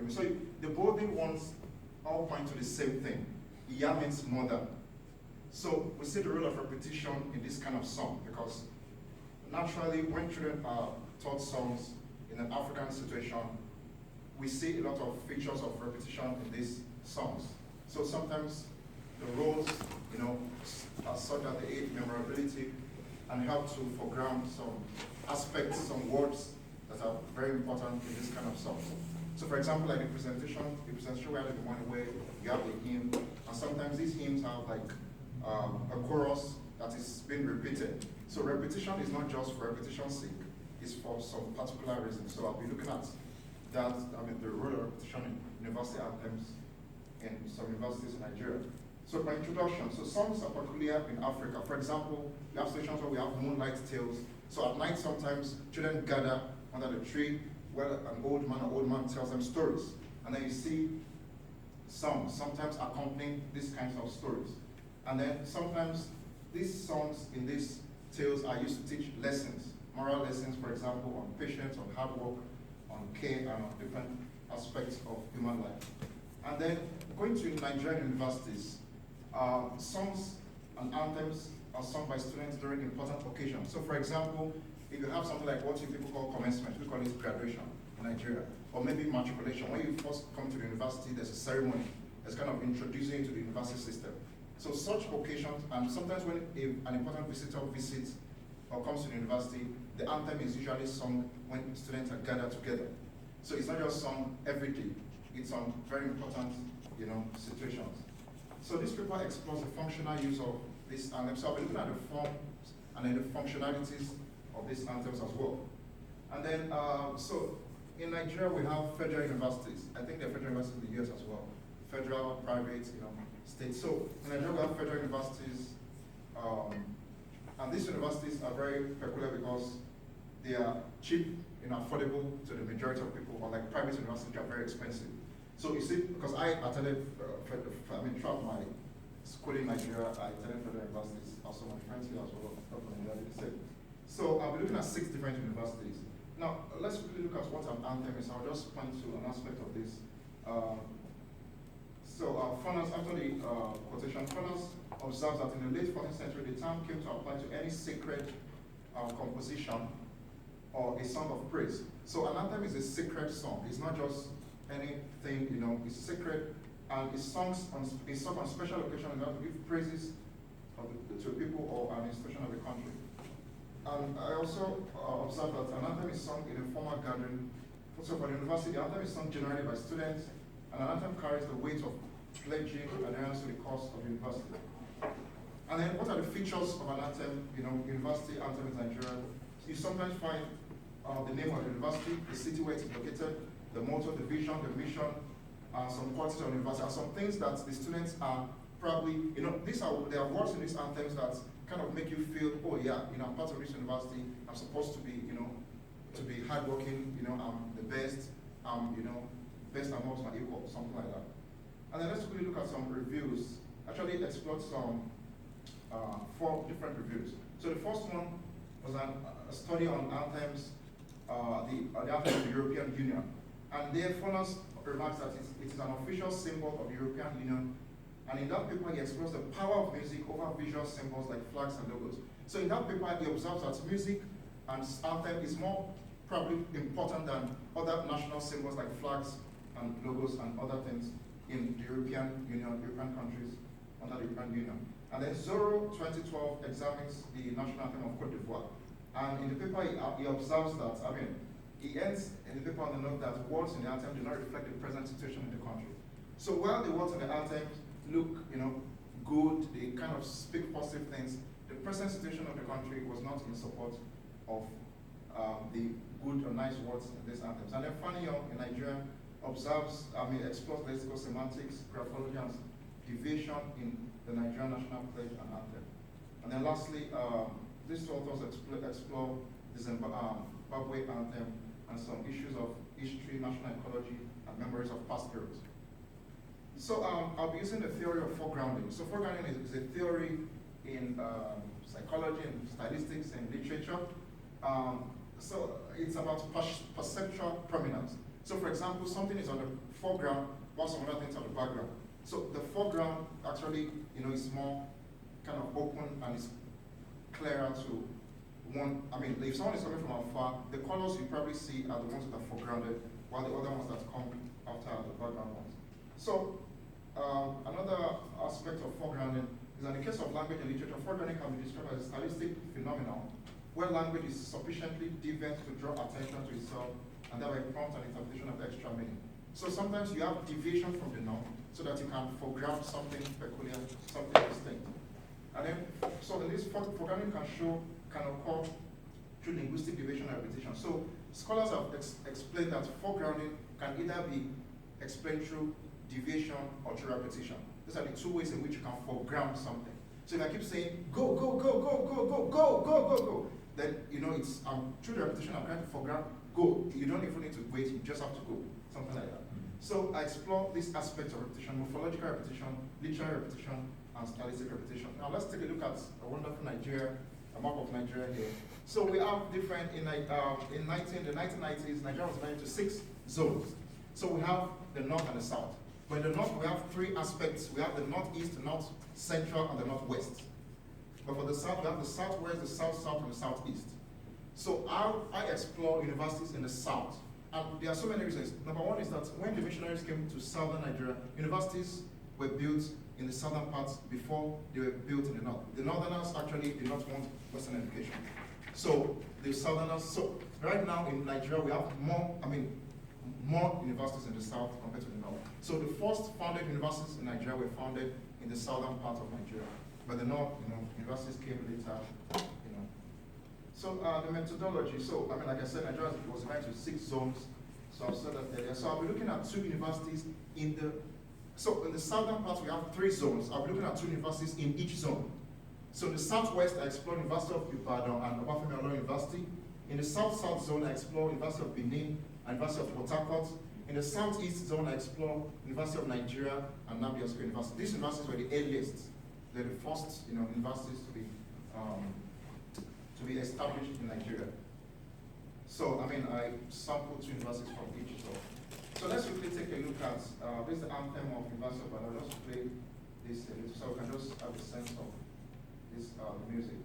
So the bolding ones all point to the same thing. Iya means mother. So we see the role of repetition in this kind of song because naturally when children are taught songs in an African situation, we see a lot of features of repetition in these songs. So sometimes the roles, are such that they aid memorability and help to foreground some aspects, some words that are very important in this kind of song. So for example, like the presentation we had in the morning where you have a hymn, and sometimes these hymns have like a chorus that is being repeated. So repetition is not just for repetition's sake, it's for some particular reason. So I'll be looking at that, the role of repetition in university anthems in some universities in Nigeria. So by introduction, so songs are peculiar in Africa. For example, we have situations where we have moonlight tales. So at night sometimes children gather under the tree where an old man tells them stories. And then you see songs sometimes accompanying these kinds of stories. And then sometimes these songs in these tales are used to teach lessons, moral lessons, for example, on patience, on hard work, on care, and on different aspects of human life. And then going to Nigerian universities, songs and anthems are sung by students during important occasions. So for example, if you have something like what you people call commencement, we call it graduation in Nigeria, or maybe matriculation. When you first come to the university, there's a ceremony that's kind of introducing you to the university system. So such occasions, and sometimes when an important visitor visits or comes to the university, the anthem is usually sung when students are gathered together. So it's not just sung every day, it's on very important, situations. So this paper explores the functional use of this anthem. So I'll be looking at the forms and then the functionalities of these anthems as well. And then, so in Nigeria we have federal universities. I think there are federal universities in the US as well. Federal, private, state. So in Nigeria we have federal universities, and these universities are very peculiar because they are cheap and affordable to the majority of people, unlike private universities which are very expensive. So you see, because I attended, throughout my school in Nigeria, I attended federal universities, also my friends here as well, So I'll be looking at 6 different universities. Now, let's quickly look at what an anthem is. I'll just point to an aspect of this. Funnels, after the quotation, Funnels observes that in the late 14th century, the term came to apply to any sacred composition or a song of praise. So an anthem is a sacred song. It's not just anything, it's sacred, and it's sung on special occasion in order to give praises to people or an institution of the country. And I also observed that an anthem is sung in a formal gathering. So for the university, the anthem is sung generally by students, and an anthem carries the weight of pledging adherence to the cause of the university. And then what are the features of an anthem, university anthem in Nigeria? You sometimes find the name of the university, the city where it is located, the motto, the vision, the mission, some qualities of the university, and some things that the students are probably, there are words in these anthems that kind of make you feel, oh yeah, I'm part of this university, I'm supposed to be, to be hardworking, I'm the best, best amongst my equal, something like that. And then let's quickly look at some reviews. Actually explored some 4 different reviews. So the first one was a study on anthems, the anthem of the European Union. And there, Funnels remarks that it is an official symbol of the European Union. And in that paper, he explores the power of music over visual symbols like flags and logos. So in that paper, he observes that music and anthem is more probably important than other national symbols like flags and logos and other things in the European Union, European countries under the European Union. And then Zoro 2012 examines the national anthem of Cote d'Ivoire. And in the paper, he observes that, he ends in the paper on the note that words in the anthem do not reflect the present situation in the country. So while the words in the anthem look, good, they kind of speak positive things, the present situation of the country was not in support of the good or nice words in these anthems. And then Fanny Young in Nigeria explores lexical semantics, graphology, and deviation in the Nigerian national pledge and anthem. And then lastly, these authors explore the Zimbabwe anthem and some issues of history, national ecology, and memories of past periods. So I'll be using the theory of foregrounding. So foregrounding is a theory in psychology and stylistics and literature. So it's about perceptual prominence. So for example, something is on the foreground while some other things are on the background. So the foreground actually, is more kind of open and is clearer to one. I mean, if someone is coming from afar, the colors you probably see are the ones that are foregrounded, while the other ones that come after are the background ones. So another aspect of foregrounding is that in the case of language and literature, foregrounding can be described as a stylistic phenomenon where language is sufficiently deviant to draw attention to itself and thereby prompt an interpretation of the extra meaning. So sometimes you have deviation from the norm so that you can foreground something peculiar, something distinct. And then, so this foregrounding can occur through linguistic deviation and repetition. So scholars have explained that foregrounding can either be explained through deviation or through repetition. These are the two ways in which you can foreground something. So if I keep saying, go, go, go, go, go, go, go, go, go, go, then, it's through the repetition, I'm trying to foreground, go. You don't even need to wait, you just have to go, something like that. So I explore this aspect of repetition, morphological repetition, literary repetition, and stylistic repetition. Now let's take a look at a wonderful Nigeria, a map of Nigeria here. So we have different, the 1990s, Nigeria was divided into 6 zones. So we have the north and the south. But in the north, we have 3 aspects. We have the northeast, the north central, and the northwest. But for the south, we have the southwest, the south-south, and the southeast. So I explore universities in the south. And there are so many reasons. Number one is that when the missionaries came to southern Nigeria, universities were built in the southern parts before they were built in the north. The northerners actually did not want Western education. So the southerners, so right now in Nigeria, we have more universities in the south compared to the north. So the first founded universities in Nigeria were founded in the southern part of Nigeria. But the north, universities came later, So the methodology, so like I said, Nigeria was divided into 6 zones. So I've said that earlier. So I'll be looking at 2 universities in the southern part, we have 3 zones. I'll be looking at 2 universities in each zone. So in the southwest, I explore University of Ibadan and Obafemi Awolowo University. In the south-south zone, I explore University of Benin and University of Port Harcourt. In the southeast zone, I explore University of Nigeria and Nnamdi Azikiwe University. These universities were the earliest. They're the first, universities to be established in Nigeria. So, I sampled 2 universities from each zone. So let's quickly take a look at this is the anthem of University of Ibadan. I'll just play this so we can just have a sense of this music.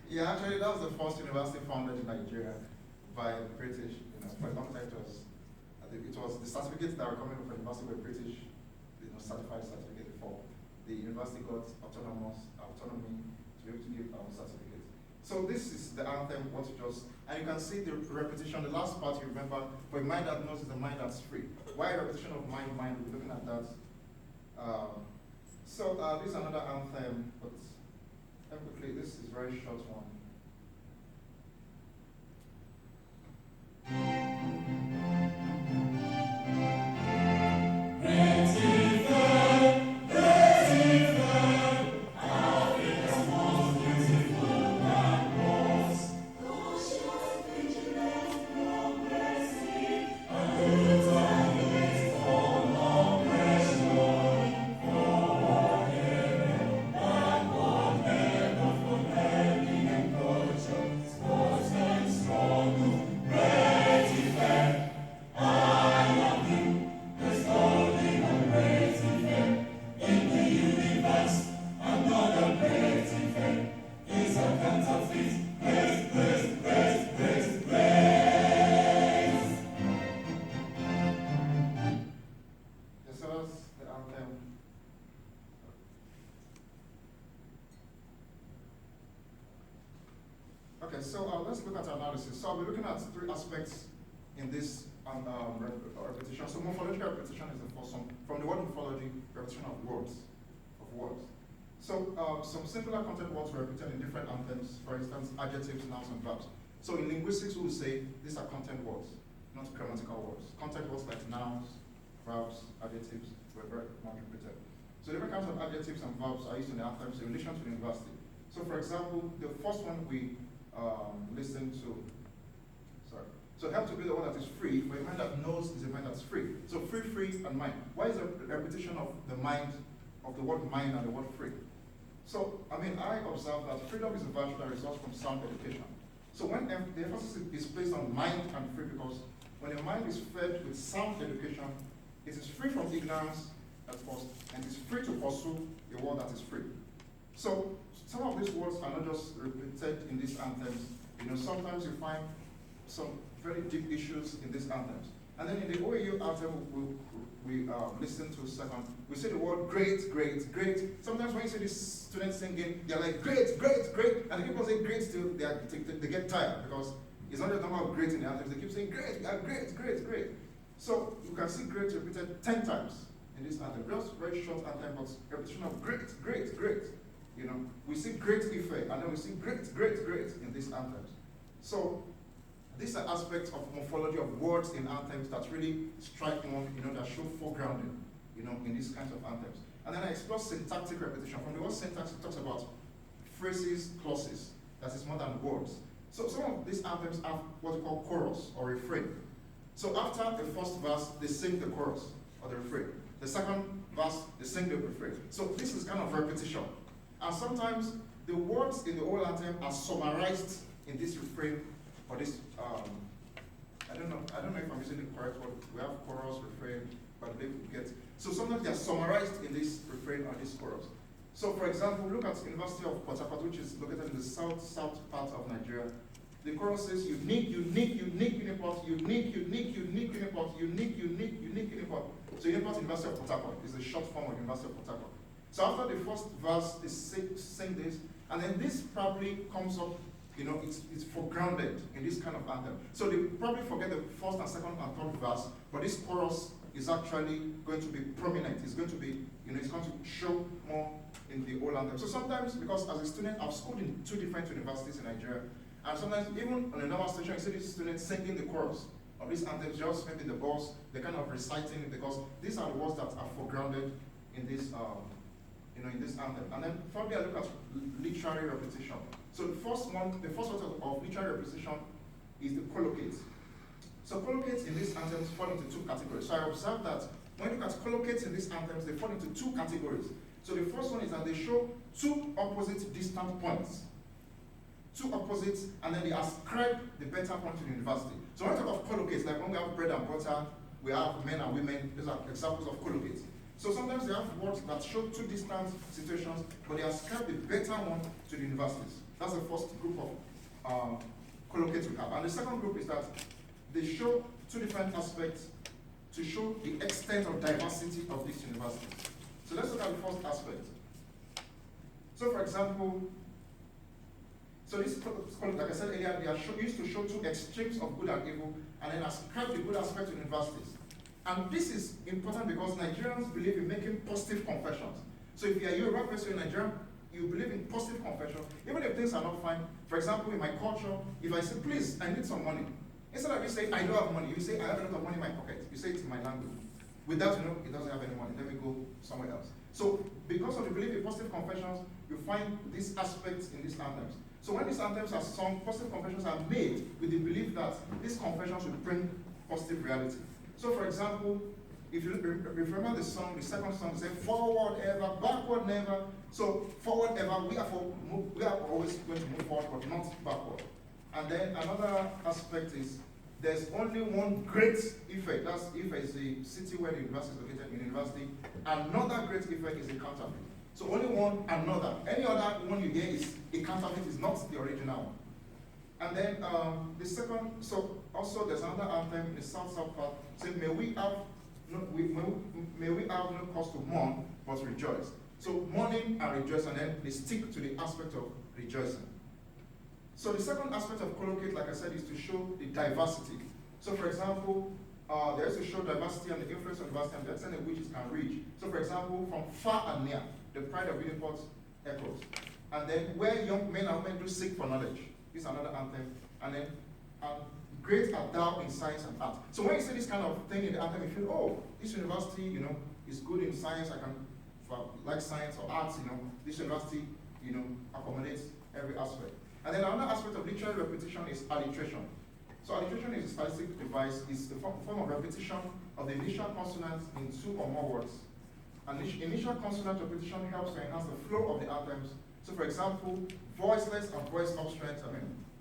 Yeah, actually, that was the first university founded in Nigeria. by British. For a long time it was the certificates that were coming from the university were British, certified certificate before. The university got autonomy to be able to give certificates. So this is the anthem, what you just, and you can see the repetition, the last part you remember, for a mind that knows is a mind that's free. Why repetition of mind, we're looking at that. This is another anthem, but quickly, this is a very short one. Let's look at analysis. So we're looking at three aspects in this repetition. So morphological repetition is the first one. From the word morphology, repetition of words. So some simpler content words were repeated in different anthems. For instance, adjectives, nouns, and verbs. So in linguistics, we will say these are content words, not grammatical words. Content words like nouns, verbs, adjectives were very much repeated. So different kinds of adjectives and verbs are used in the anthems in relation to the university. So for example, the first one we listen to, so help to be the one that is free, for a mind that knows is a mind that's free. So free, and mind. Why is the repetition of the mind, of the word mind and the word free? So, I observe that freedom is a virtue that results from sound education. So when the emphasis is placed on mind and free, because when a mind is fed with sound education, it is free from ignorance at first, and it is free to pursue a world that is free. So some of these words are not just repeated in these anthems. Sometimes you find some very deep issues in these anthems. And then in the OAU anthem we listen to second, we say the word great, great, great. Sometimes when you see these students singing, they're like great, great, great, and the people say great till they get tired, because it's not just the number of great in the anthems, they keep saying great, great, great, great. So you can see great repeated 10 times in this anthem. Just very short anthem, but repetition of great, great, great. We see great Ife, and then we see great, great, great in these anthems. So these are aspects of morphology of words in anthems that really strike one, that show foregrounding, in these kinds of anthems. And then I explore syntactic repetition. From the word syntax, it talks about phrases, clauses, that is more than words. So some of these anthems have what we call chorus or refrain. So after the first verse, they sing the chorus or the refrain. The second verse, they sing the refrain. So this is kind of repetition. And sometimes the words in the whole anthem are summarized in this refrain or this, I don't know if I'm using the correct word. We have chorus, refrain, but they get. So sometimes they are summarized in this refrain or this chorus. So for example, look at the University of Port Harcourt, which is located in the south part of Nigeria. The chorus says unique, unique, unique Uniport, unique, unique, unique Uniport, unique, unique, unique Uniport. So Uniport University of Port Harcourt is a short form of University of Port Harcourt. So after the first verse, they sing this, and then this probably comes up, it's foregrounded in this kind of anthem. So they probably forget the first and second and third verse, but this chorus is actually going to be prominent. It's going to be, it's going to show more in the whole anthem. So sometimes, because as a student, I've schooled in 2 different universities in Nigeria, and sometimes even on a normal station, you see these students singing the chorus of these anthems, just maybe in the bus, they're kind of reciting it, because these are the words that are foregrounded in this in this anthem. And then finally I look at literary repetition. So the first one of literary repetition is the collocates. So collocates in these anthems fall into 2 categories. So I observed that when you look at collocates in these anthems, they fall into 2 categories. So the first one is that they show 2 opposite distant points. 2 opposites, and then they ascribe the better point to the university. So when we talk of collocates, like when we have bread and butter, we have men and women, these are examples of collocates. So sometimes they have words that show 2 distant situations, but they ascribe the better one to the universities. That's the first group of colloquies we have. And the second group is that they show two different aspects to show the extent of diversity of this university. So let's look at the first aspect. So for example, so this colloquy, like I said earlier, they are used to show two extremes of good and evil, and then ascribe the good aspect to universities. And this is important because Nigerians believe in making positive confessions. So if you are a Yoruba person in Nigeria, you believe in positive confession, even if things are not fine. For example, in my culture, if I say, please, I need some money, instead of you saying, I don't have money, you say, I have a lot of money in my pocket. You say it in my language. Without, it doesn't have any money. Let me go somewhere else. So because of the belief in positive confessions, you find these aspects in these anthems. So when these anthems are sung, positive confessions are made with the belief that these confessions will bring positive reality. So for example, if you remember the song, the second song, say forward ever, backward never. So forward ever, we are always going to move forward, but not backward. And then another aspect is there's only one great effect. That's Ife is the city where the university is located in university. Another great effect is a counterfeit. So only one, another. Any other one you hear is a counterfeit, is not the original one. And then the second, so also there's another anthem in the south part saying, may we have no cause to mourn, but rejoice. So mourning and rejoice, and then they stick to the aspect of rejoicing. So the second aspect of colloquiate, like I said, is to show the diversity. So for example, there is to show diversity and the influence of diversity and the extent in which it can reach. So for example, from far and near, the pride of Uniport echoes. And then where young men and women do seek for knowledge, this is another anthem. And then great art thou in science and art. So when you see this kind of thing in the anthem, you feel, oh, this university, is good in science. I can like science or arts, this university, accommodates every aspect. And then another aspect of literary repetition is alliteration. So alliteration is a stylistic device, is a form of repetition of the initial consonant in two or more words. And initial consonant repetition helps to enhance the flow of the anthems. So for example, voiceless and voice obstruents,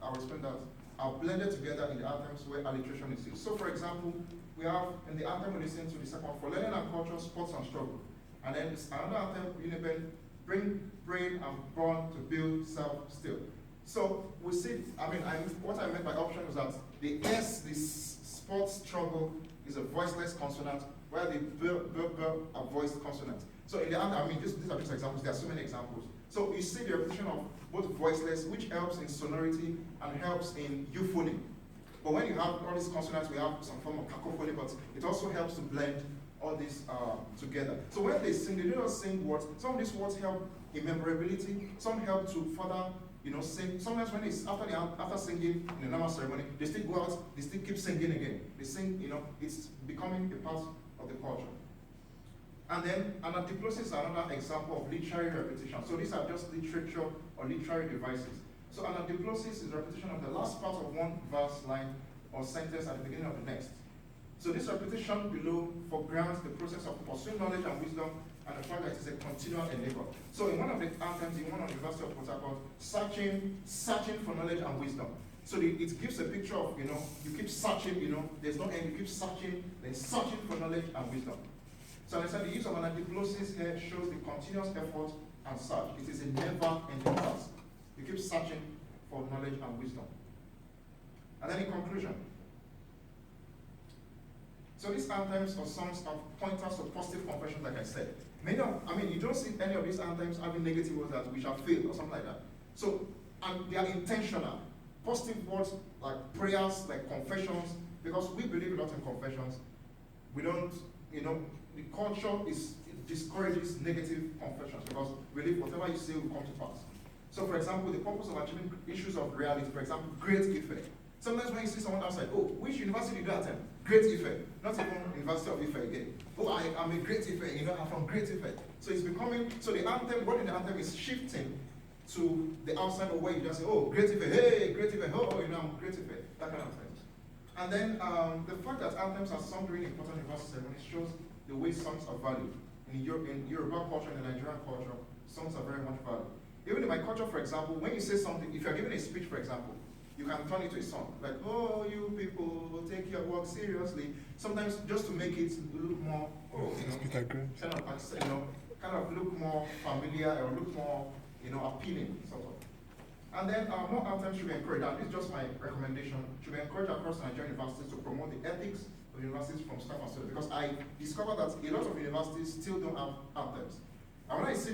I'll explain that, are blended together in the anthems where alliteration is used. So for example, we have in the anthem we listen to the second one, for learning and culture, sports and struggle. And then it's another anthem, Uniben, bring brain and born to build self-still. So we see, what I meant by option is that the S, the sports struggle, is a voiceless consonant, while the B are voiced consonant. So in the anthem, these are just examples, there are so many examples. So you see the repetition of both voiceless, which helps in sonority and helps in euphony. But when you have all these consonants, we have some form of cacophony, but it also helps to blend all these together. So when they sing, they do not sing words. Some of these words help in memorability, some help to further sing. Sometimes when it's after singing in a normal ceremony, they still go out, they still keep singing again. They sing, it's becoming a part of the culture. And then anadiplosis is another example of literary repetition. So these are just literature or literary devices. So anadiplosis is repetition of the last part of one verse, line, or sentence at the beginning of the next. So this repetition below foregrounds the process of pursuing knowledge and wisdom and the fact that it is a continual endeavor. So in one of the anthems, in one of the University of Port Harcourt, searching for knowledge and wisdom. So it gives a picture of, you keep searching, there's no end, you keep searching, then searching for knowledge and wisdom. So I said the use of anadiplosis here shows the continuous effort and search. It is a never-ending task. You keep searching for knowledge and wisdom. And then in conclusion, so these anthems or songs are pointers to positive confession, like I said. You don't see any of these anthems having negative words that we shall fail or something like that. So, and they are intentional. Positive words like prayers, like confessions, because we believe a lot in confessions. We don't, the culture discourages negative confessions because we believe whatever you say will come to pass. So for example, the purpose of achieving issues of reality, for example, great effect. Sometimes when you see someone outside, oh, which university did you attend? Great effect. Not even University of Ife again. Oh, I'm a great effect, I'm from great effect. So it's becoming, so the anthem, what in the anthem is shifting to the outside of where you just say, oh, great effect, hey, great effect, oh, I'm great effect, that kind of thing. And then the fact that anthems are sung during important university ceremonies shows the way songs are valued. In Yoruba culture and the Nigerian culture, songs are very much valued. Even in my culture, for example, when you say something, if you're giving a speech, for example, you can turn it to a song. Like, oh, you people will take your work seriously. Sometimes just to make it look more, kind of look more familiar or look more, appealing, sort of. And then more anthems should be encouraged, and this is just my recommendation, should be encouraged across Nigerian universities to promote the ethics of universities from staff and students, because I discovered that a lot of universities still don't have anthems. And when I see